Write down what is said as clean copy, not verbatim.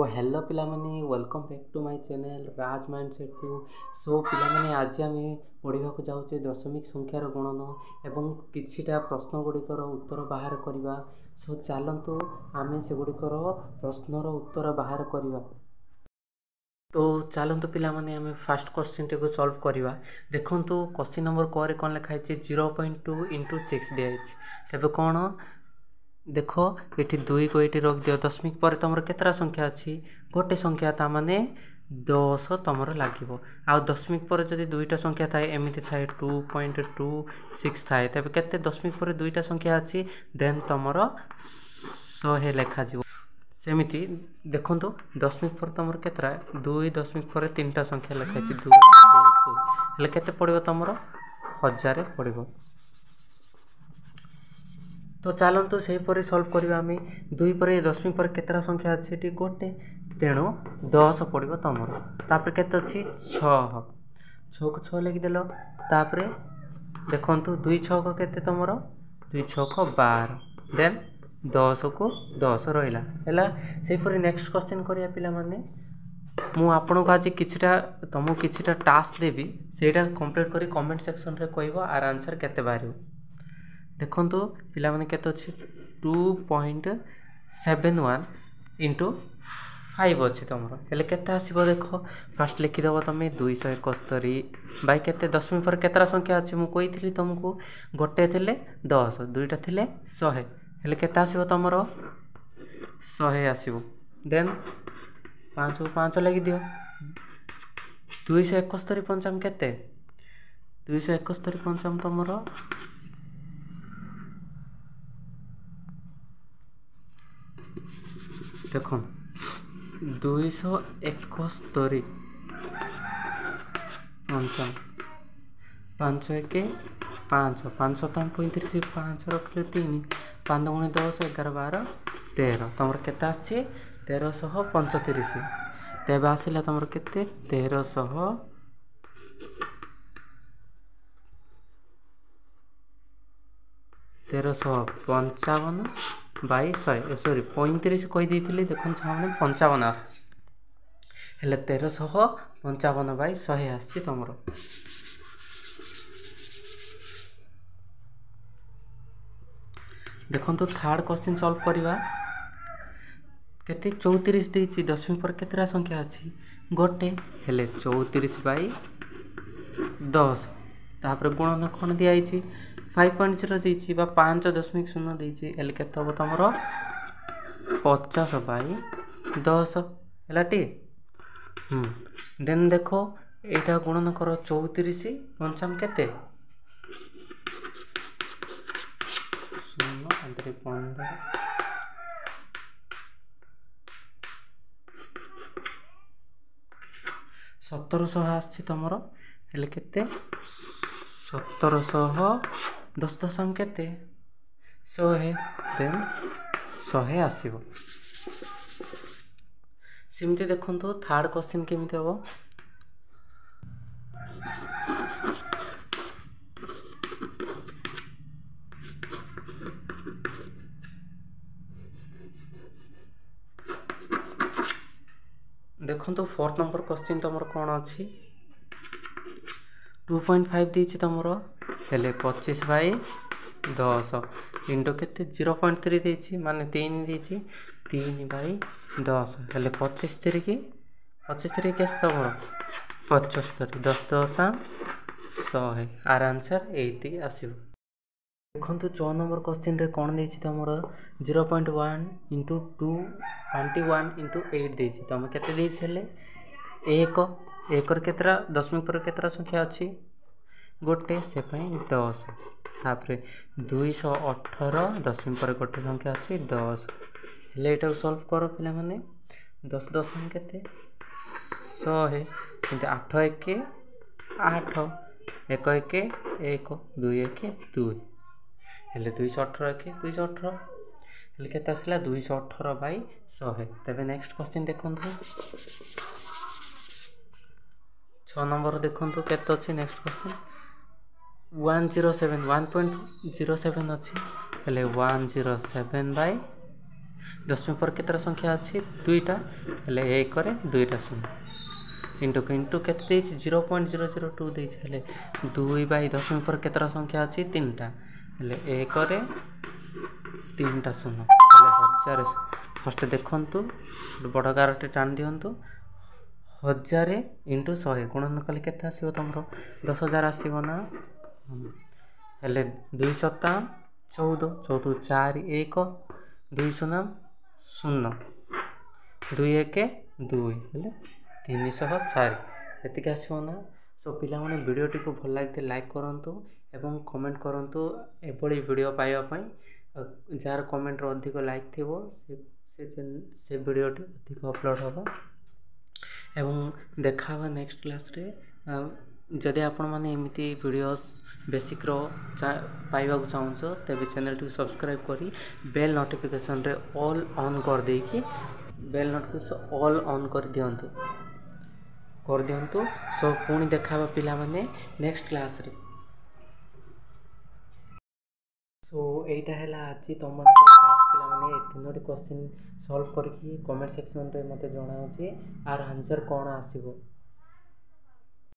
Hello पिला माने welcome back to my channel Raj mindset को। सो पिला माने आज आम पढ़ा जाऊे दशमिक संख्यार गणन एवं किछिटा प्रश्न गुड़िकर उत्तर बाहर करवा। सो चलतु आम से गुड़िकर प्रश्नर उत्तर बाहर करवा। तो चलतु पिला माने आम फास्ट क्वेश्चन टी को सॉल्व करवा। देखु क्वेश्चन नंबर क कौन लिखाई 0.2 × 6 दिखाई तेज कौन देख ये 2 को ये रख दियो दशमिक पर तुम केतरा संख्या अच्छी गोटे संख्या ता माने 10 तुम लगे आ दशमिक पर जब दुईटा संख्या थाए एमती थाए 2.26 थाए तेज केते दशमिक पर दुईटा संख्या अच्छी देन तुम 100 लेखा सेमती देखु दशमिक पर तुम केतरा 2 दशमिक पर 3टा संख्या लिखाई 2 2 2 केते पड़ो तुम 1000 पड़ो। तो चलतु से सॉल्व करवा आम 2 पर दशमिक पर केतरा संख्या अच्छी ये गोटे तेणु 10 पड़ो तुम तापर केते अच्छी 6 को 6 लिखिदेल तापर देखु 2 6 को केते तुम 2 6 को 12 देन 10 को 10 रहा है से नेक्स्ट क्वेश्चन करिया पिला माने मु आपन को आज किछिटा तुमको किछिटा टास्क देवी सेटा कंप्लीट करी कमेंट सेक्शन रे कहबो आर आंसर केते बाहर देखु पिला माने केते अछि 2.71 × 5 अच्छी तुम हेल्ले केते आसीबो देख फास्ट लिखिदेव तुम 271 बाई केते दशमिक पर केतरा संख्या अच्छी मुझे कही तुमको गोटे थे 10 दुईटा थे 100 हेल्ले केते आसीबो तुमर 100 आसीबो देन 5 को 5 लगी दियो 271 पंचम केते 271 पंचम तुमर देख 271 पंचम 5 1 5 5 तुम 35 5 रखिल 3 5 गुणी 10 11 12 13 तुम केते आछी 1335 तेज आसला तुम केते 1355 बाई 100 सॉरी 35 कहीदे देखो छाने 55 आसले 1355 बाई 100 आसी तुम देखो थर्ड क्वेश्चन सॉल्व करवा केते 34 देछि दशमिक पर केतरा संख्या अच्छी गोटे हेले 34 बाई 10 तापर गुणन कौन दिखाई 5.0 देछि बा 5.0 देछि हेले केते हो तुमर 50 बाई 10 हैला टी देन देखो एटा गुणन कर 34 पंचम केते 15 1700 आछि तुमर हेले केते 1700 10 दशम केते 100 देन 100 आसीबो सिमती देखंतु थर्ड क्वेश्चन केमिति हो देखंतु फोर्थ नंबर क्वेश्चन तुमर कौन अच्छी 2.5 देछि तुमर हेले 25 बाई 10 इंटू केते 0.3 देछि माने 3 देछि 3 बाई 10 हेले 25 3 की 25 3 केस तुमर 75 10 10 100 आर आंसर 80 आसीबो। देखंतु 4 नंबर क्वेश्चन रे कोन देछि तुमर 0.1 × 2 21 × 8 देछि तुम केते देछि हेले 1 1 केतरा दशमिक पर केतरा संख्या अच्छी गोटे से 10 तापर 218 दशमिक पर गोटे संख्या अच्छी 10 हेले एटा सॉल्व करो पिला माने 10 दशम केते 100 सेंते 8 1 8 1 1 1 2 1 2 हेले 218 1 218 हेले केते आसला 218 बाई 100 तबे नेक्स्ट क्वेश्चन देखंतु 6 नंबर देखंतु केते अछि नेक्स्ट क्वेश्चन 107 1.07 अछि हेले 107 बाई दशमी पर केतटा संख्या अच्छी दुईटा हेले 1 रे 2टा शून्य इंटू इंटू के 0.002 देले 2/10 पर केतटा संख्या अच्छी 3टा हेले 1 रे 3टा शून्य हेले 1000 फर्स्ट देखंतु बड़ गारटे टाण दियंतु 1000 इंटू 100 गुणन कले केते आसीबो तमरो 10000 आसीबो ना हेले 2 सप्ताह 14 14 4 1 2 शून्य 0 2 1 2 हेले 304 एतिक आसीबो ना। सो पिला माने वीडियोटी को भल लागते लाइक करंतु एवं कमेंट करंतु एभली वीडियो पाइबा पई जार कमेंट रो अधिक लाइक थिबो से वीडियोटी अधिक अपलोड होबो एवं देखावा नेक्स्ट क्लास रे। जदि आपण माने एमिति वीडियोस बेसिक रो पाइबा को चाहूछो तेबे चैनल टी सब्सक्राइब करी बेल नोटिफिकेशन रे ऑल ऑन कर देकी बेल नोटिफिकेशन ऑल ऑन कर दियंतु सो पुणी देखावा पिला माने नेक्स्ट क्लास रे। सो एटा हैला आज तुम क्लास पिला माने 3टी क्वेश्चन सॉल्व करके कमेंट सेक्शन रे मते जणाओ जे आर आंसर कोन आसीबो।